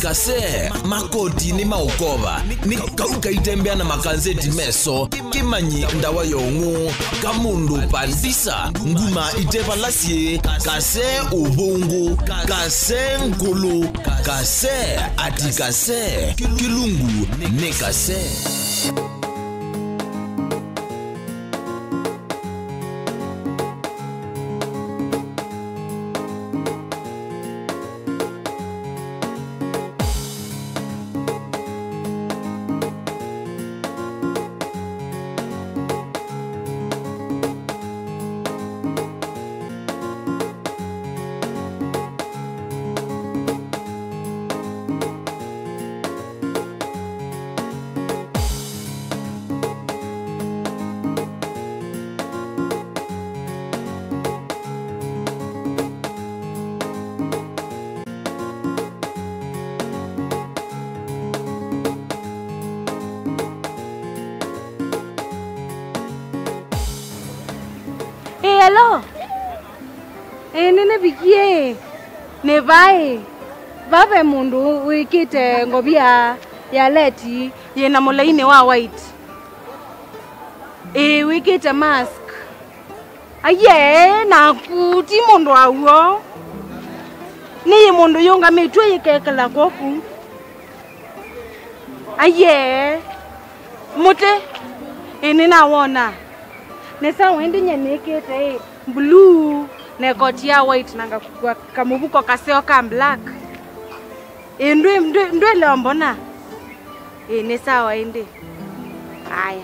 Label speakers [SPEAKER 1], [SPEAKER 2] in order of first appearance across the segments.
[SPEAKER 1] Kasee makoti ni maukova ni kauka itembea na makanzeti meso kimanyi ndawa yongu kamundu pandisa nguma iteva lasie Kasee ubungu Kasee nkulu Kasee ati Kasee kilungu ne Kasee.
[SPEAKER 2] Hello. Nene bikie. Ne vai. Bave mundu wikite ngobia ya leti yena mulaini wa white. Wikite mask. Aye na kuti mundu awo. Ni mundu yonga metwe yekekala koku. Aye. Mute. Nina wona. Nesa wende nyenekete blue ne koti ya white nanga kamubuko kaseo ka black. Ndwe lombona. Nesa wende. Aya.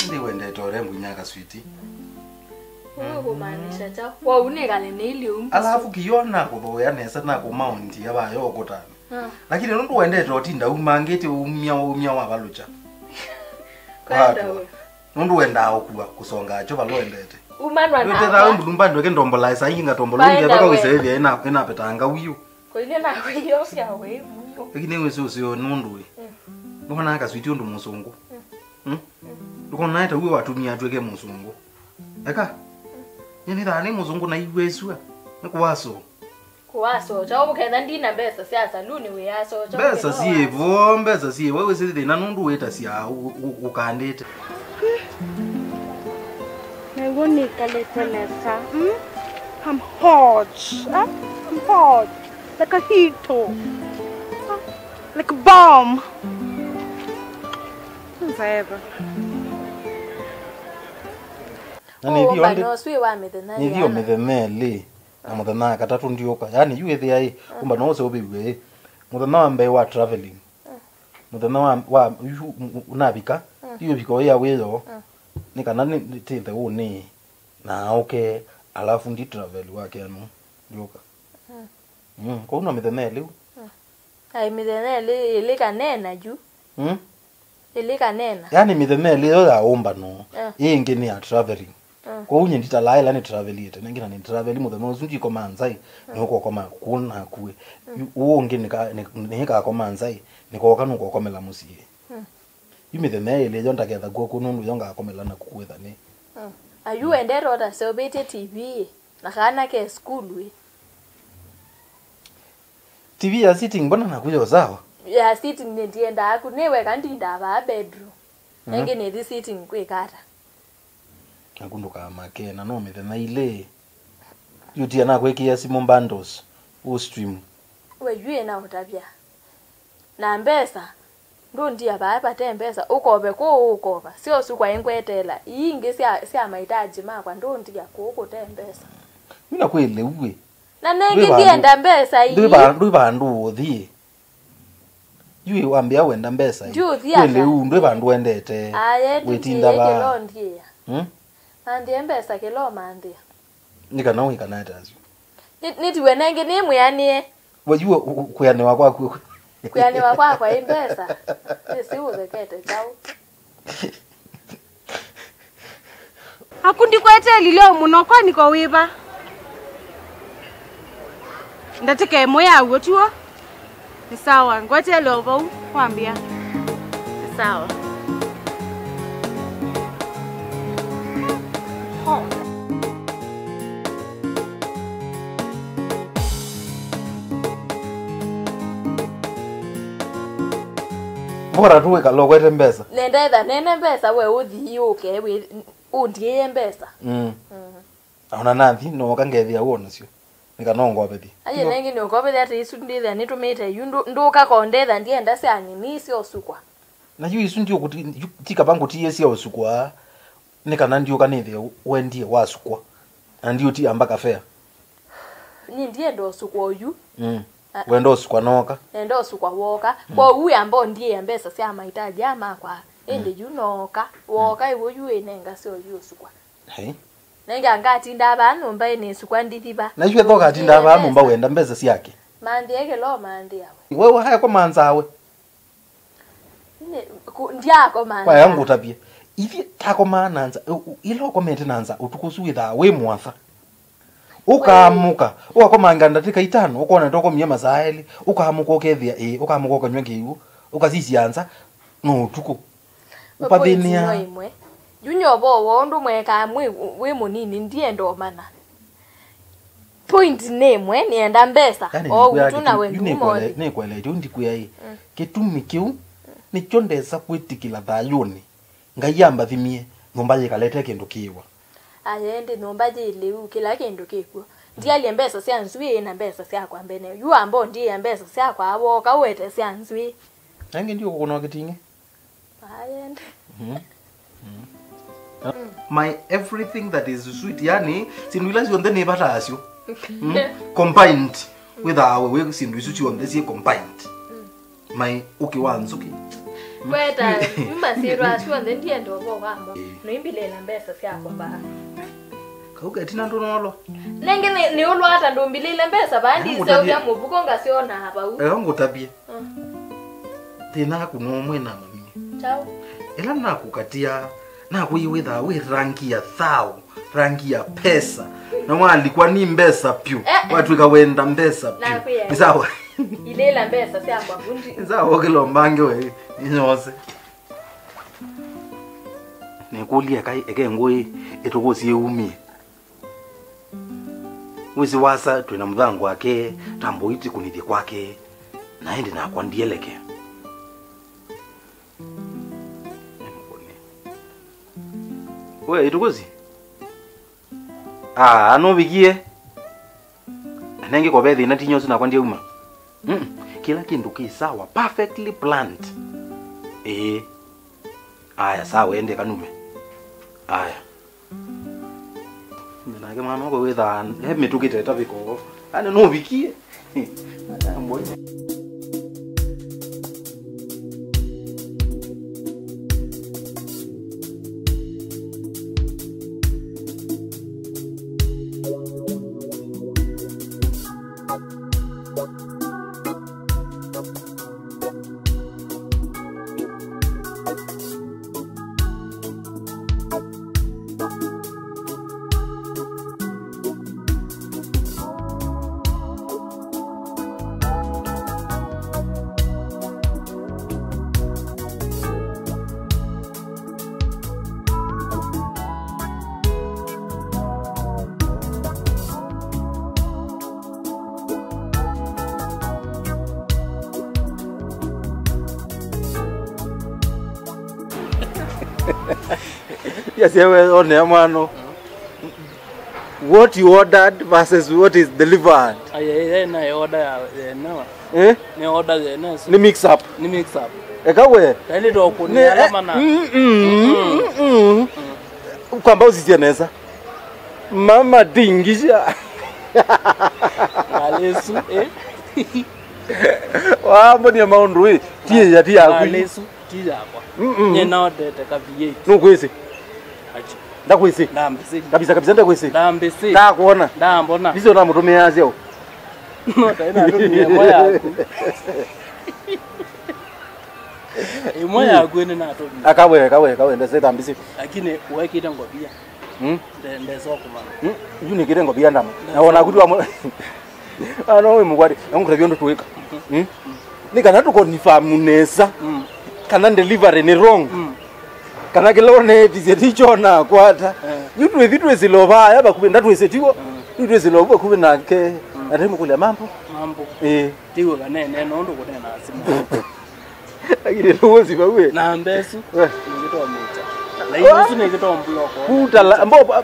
[SPEAKER 3] Ndi wende tore mbunyaka sweetie.
[SPEAKER 4] Kumaanisha cha wa unekale nili
[SPEAKER 3] alafu kiona kuboya nesa na ku mount yabayo okotana lakini nondu wende totinda umangete umya wabalucha kwanda nondu wenda okuwa kusonga acho balwendete
[SPEAKER 4] umanwa na
[SPEAKER 3] ndetera mbumbando ke ndombola isa inga ndombolonge baka wisevya ina petanga uyu
[SPEAKER 4] koine na kwiyo sia we
[SPEAKER 3] lakini wewe sio nondu we ndona akaswiti ndu musungu ndikona ita uwe watumia atweke musungu eka yeni thani muzungu na iweswa nikuwaso
[SPEAKER 4] kuwaso chawo kenda ndina besa sia saluni we yaso
[SPEAKER 3] chawo besa sievo besa sie wewe sidi na nundu weta sia ukandete
[SPEAKER 2] Negoni kale tenesa. I'm hot. I'm hot. Like a heater. Like a bomb. Forever.
[SPEAKER 3] Nivyo methemele na muthana katatu ndioka yani yu ethi ai kumba no se obiwe muthana wa mbe wa traveling muthana wa unabika yu biko ya weyo ni kana ni tinde uni na okay alafu ndi travel wake anu ndioka ko una methemele
[SPEAKER 4] ai methemele ile kanena ju ile kanena
[SPEAKER 3] yani methemele yo ya omba no yingi ni ya traveling ko unye nditalaila ni travel yete nengina ni travel mu the nozunji ko manzai noko koma kuna kuwe uonge nika ko manzai niko kanu ko komela musie yimi the mail yonda ketha go kununu yonga komela na kukwetha ni
[SPEAKER 4] ayu endero oda so bete tv na kana ke school we
[SPEAKER 3] tv ya sitting mbona nakuja sawa
[SPEAKER 4] ya sitting ndienda aku newe kandi ndaba bedroom nenge ne sitting kwekata
[SPEAKER 3] nakunduka makena no methena ile yuti ana kwekia simu bundles o stream
[SPEAKER 4] we na utabia na mbesa ndo ndia baba tembesa ukobe ko ukoba sio sukwa enkwetela ingi sia mahitaji makwa ndo ndia ko tembesa
[SPEAKER 3] mina kwele uwe
[SPEAKER 4] na nenge ndienda mbesa hii
[SPEAKER 3] ndo bandu othi yue wambia wenda mbesa hii kwele ndo bandu endete
[SPEAKER 4] wetinda ba Andi mbesa kilo mandi.
[SPEAKER 3] Nika nawe kana tazo.
[SPEAKER 4] Niti wenenge ni muyanie.
[SPEAKER 3] Wajua kuyane wakwa.
[SPEAKER 4] Kuyane wakwa kwa mbesa. Si uzekete chao.
[SPEAKER 2] Hakundi kweteli leo muno kwa niko wiba. Ndateke moya utuo. Ni sawa. Ngweteli obo kwambia. Ni sawa.
[SPEAKER 3] Bora tuwe kalogwete mbesa.
[SPEAKER 4] Nene mbesa we uthi uke we undie mbesa.
[SPEAKER 3] Ona nathi no kangethia wona cio. Nika no ngobethi.
[SPEAKER 4] Aye nengi no ngobethi ati isu ndithe nitumite yu nduka kondetha ndienda ciani nisi osukwa.
[SPEAKER 3] Na yu isu ndio kuti tika bangu tie cia osukwa. Nika na ndio kanithia wendie wasukwa. Na ndio ti ambaka fair.
[SPEAKER 4] Ni ndie ndo osukwa uyu.
[SPEAKER 3] Wendo osukwa noka.
[SPEAKER 4] Ndo osukwa woka. Kwa uyu ambao ndie mbesa cia mahitaji ama kwa ende yu noka. Woka iwo yu enenga cio yu osukwa.
[SPEAKER 3] Hey.
[SPEAKER 4] Nenga ngati ndaba numba ene sukwa ndithiba.
[SPEAKER 3] Na yu ethoka ati ndaba numba wenda mbesa ciake.
[SPEAKER 4] Mandi ege lo mandi yawe.
[SPEAKER 3] Wewe haya kwa manzawe.
[SPEAKER 4] Ndiako mandi.
[SPEAKER 3] Kwa yangu tabia. Ivi tako mananza ilo comment nanza utukusuitha we mwatha. Ukamuka ukakomanga ndatika 5 ukona ndoko myema zaeli ukamuka ukethia ukamuka ukanywa ngiu ukazicianza no utuku upathenia
[SPEAKER 4] imwe junyobo wondu mweka mwe we munini ndie ndo mana point nemwe nienda mbesa o utuna we ndumole
[SPEAKER 3] ne kwele ndi kuya kitumi kiu ni chondesa kwitikila thayuni ngayamba thimie nomba yikalete kindu kiwa
[SPEAKER 4] ayende nomba jile ukila kindu kikwo ndialie mbesa cia nzwi na mbesa cia kwa mbene yu ambo ndiye mbesa cia kwa abo ka wete cia nzwi
[SPEAKER 3] nange ndio kuno kitinge
[SPEAKER 4] ayende
[SPEAKER 3] my everything that is sweet yani sinulazi on the neighbor asio combined with our we sindu isu on the combined my okay ones okay
[SPEAKER 4] kweta nyumba sirwa sio ndiye ndo boga ambo no imbile na mbesa cia kwa ba
[SPEAKER 3] kauga tina ndonolo
[SPEAKER 4] nenge ni olwata ndo mbilile mbesa bandi se uya mubuko ngasiona hapa u
[SPEAKER 3] ngotabie tina kuno mwena mami
[SPEAKER 4] chao
[SPEAKER 3] ela nakukatia nakuiwitha we rangi ya thao rangi ya pesa na walikuwa ni mbesa pyu watu ikawenda mbesa pyu ni sawa
[SPEAKER 4] ilela mbesa cia kwa bundi
[SPEAKER 3] ni sawa kilo mbange we nyose nekulia kai eke ngoi etukosie umie wisi wasa twina muthango wake tambo iti kunithia kwake naende na kwandieleke we itukosi ano bigie anenge kwa bethi natinyo sina kwandia uma kila kindu kisawa perfectly planned aya sawa ende kanume aya nake mwana wako wetha metukite tabiko ane no bikie mbona Yes, on mano. What you ordered versus what is delivered.
[SPEAKER 5] Na order no. Ni order no.
[SPEAKER 3] Ni mix up.
[SPEAKER 5] Ni mix up.
[SPEAKER 3] Ekawe.
[SPEAKER 5] Tani do kuni alama na.
[SPEAKER 3] Kwamba usizieneza. Mama dingisha.
[SPEAKER 5] Alesu
[SPEAKER 3] Wambo ni maundu we. Tie ya tia akwi.
[SPEAKER 5] Alesu tia kwa. Ni na order ka V8.
[SPEAKER 3] Nukwese. Ndakwese.
[SPEAKER 5] Ndambese.
[SPEAKER 3] Kabisa kabisa ndakwese.
[SPEAKER 5] Ndambese.
[SPEAKER 3] Ndakuona.
[SPEAKER 5] Ndambona.
[SPEAKER 3] Bizo na mutumia azio.
[SPEAKER 5] No taina tumia moya. Moya yakweni na tumia.
[SPEAKER 3] Akawe ndese tambisi.
[SPEAKER 5] Lakini uwekita ngobia. Ndeso kuma.
[SPEAKER 3] Yuni kire ngobia ndama. Naona kuti wa ano we mugwadi ngurabyo ndo tuweka. Nika natuko nifamu nesa. Kana delivery ni wrong. kana kilone tizetichona kwata yutu evitu ezilova yaba kube ndatu esetiwo yutu ezilova kube nake atemu kule mambo
[SPEAKER 5] tiwe kanene nondo kunena asimu
[SPEAKER 3] akile lozi bawe
[SPEAKER 5] na mbesu ngitoa mita la hiyo sine ngitoa mbloko
[SPEAKER 3] kuta ambo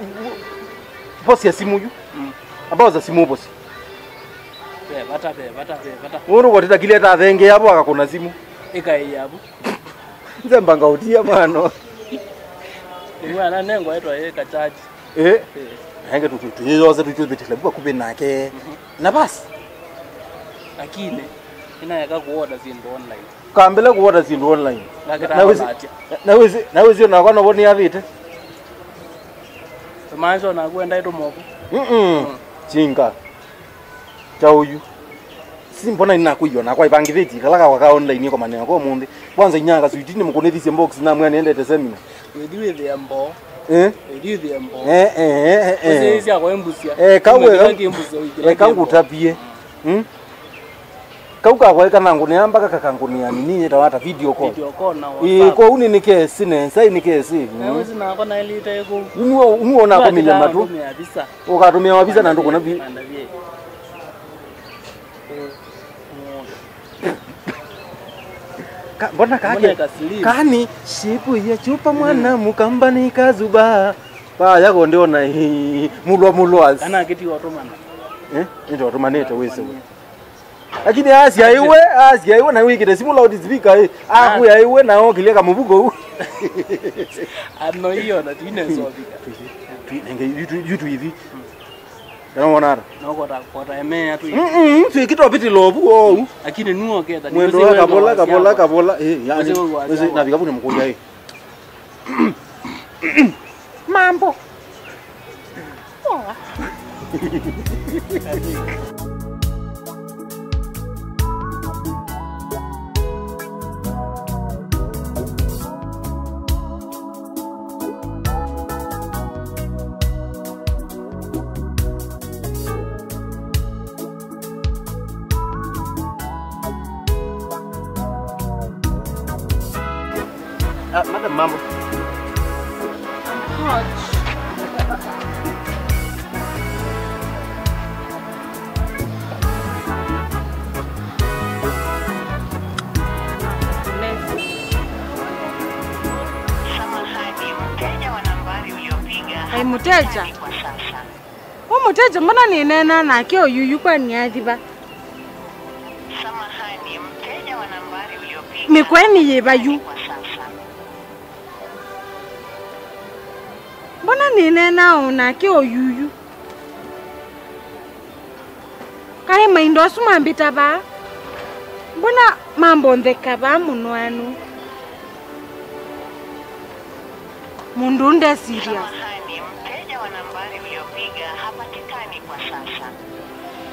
[SPEAKER 3] bosi ya simu yu ambao za simu bosi
[SPEAKER 5] bata
[SPEAKER 3] uru watita kile ta thenge hapo akakona simu
[SPEAKER 5] ikai hapo
[SPEAKER 3] nze mbanga utia mano
[SPEAKER 5] mwana nengo etwa eka charge
[SPEAKER 3] henge tuyoze tutubitile bwa kube nake na basi
[SPEAKER 5] akile ina yaka kuorder zinto online
[SPEAKER 3] kambele kuorder zinto online na wezi na kwana boni yavite
[SPEAKER 5] manzo na kwenda ito moko
[SPEAKER 3] chinga chauyu simbona ina kuyona kwa ipangithiti kalaka waka online ko manene ko munde kwanza inyanga suitini mukonethise box na mwana endete seminar
[SPEAKER 5] we the ambo the ambo
[SPEAKER 3] sisi
[SPEAKER 5] akwembusia
[SPEAKER 3] kawe kangutapie kauka kwa kana ngone amba kakangu ni nini tawata video call
[SPEAKER 5] na
[SPEAKER 3] ko uni ni kesi ne sai ni kesi
[SPEAKER 5] nawezi na kona ilita iko
[SPEAKER 3] unuona ko milema tu ukatumia wabisa na ndoko na bi mbona kake kani shipu ya chupa mwana mukambani kazuba pa yako ndiona mulwa
[SPEAKER 5] kana kiti otomana
[SPEAKER 3] ndio otomanete wewe lakini Asia iwe na wiki de simula udizibika aku ya iwe na okilia kama mubugo huu
[SPEAKER 5] ano hiyo na tuinezobika
[SPEAKER 3] nenge yutu hivi naona
[SPEAKER 5] kota emea tu
[SPEAKER 3] tu kitu apiti lobu
[SPEAKER 5] lakini nuo keta
[SPEAKER 3] mwendo kabola yani wewe na vikabu ni mkuja mambo madam mambo
[SPEAKER 2] Ai muteja. Muteja mbona ninena na kio yuyu kwa niadhiba?
[SPEAKER 6] Samahani, mteja wa nambari uliopiga.
[SPEAKER 2] Mikweni yebayu. Mbona ninena ona kio yuyu? Kai maindo suma mbita ba? Mbona mambo ndeka ba munwanu? Mundu nde serious.
[SPEAKER 6] Samahani, mteja wa nambari uliopiga hapatikani kwa sasa.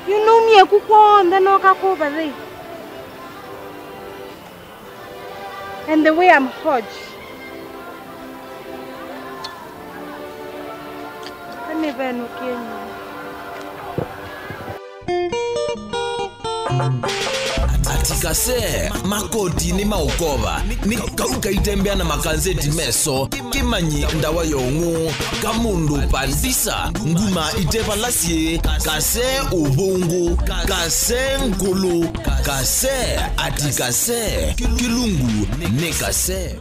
[SPEAKER 2] You know me kukonda no kakoba there. And the way I'm hot. I never know Kenya.
[SPEAKER 1] Atikase makoti ni maukova ni kauka itembea na makanzeti meso kimanyi ndawa yongu kamundu pandisa nguma itepa lasie kase ubungu kase nkulu kase atikase kilungu ne kase